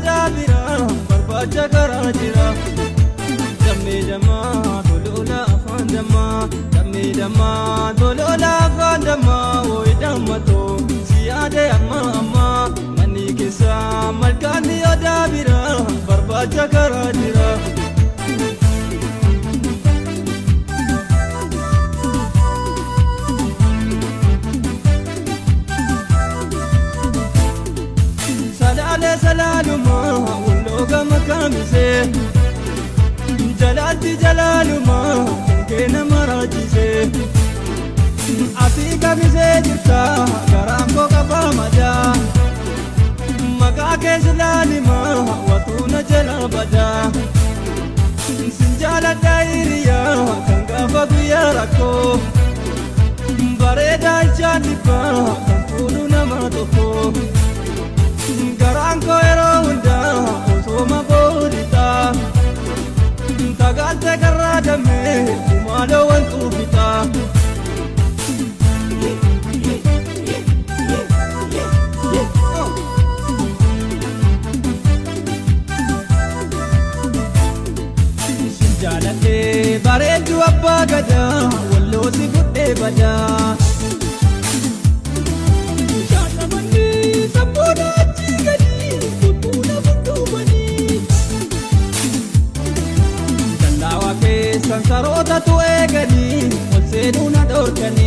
dabira barbacha karajira Dammi damma dolola afan damma Dammi damma dolola afan damma Oy damma to siyade amma amma Mani kisa malkani yo dabira barbacha karajira Salaluma ulloga makamise Jalalti jalaluma kena marajise Ati kamise jirta garamko kapamada Magake jalalima watuna jalabada Sinjala dairiya kangafa guyarako Bareda janipa kankunu namatoko Garanko ero hunda osoma bodita Tagalte karada me kumalo wantubita Sinjalate bareedu abba gada wallo si gudde bada Sansarota tu egani, olseduna dorkani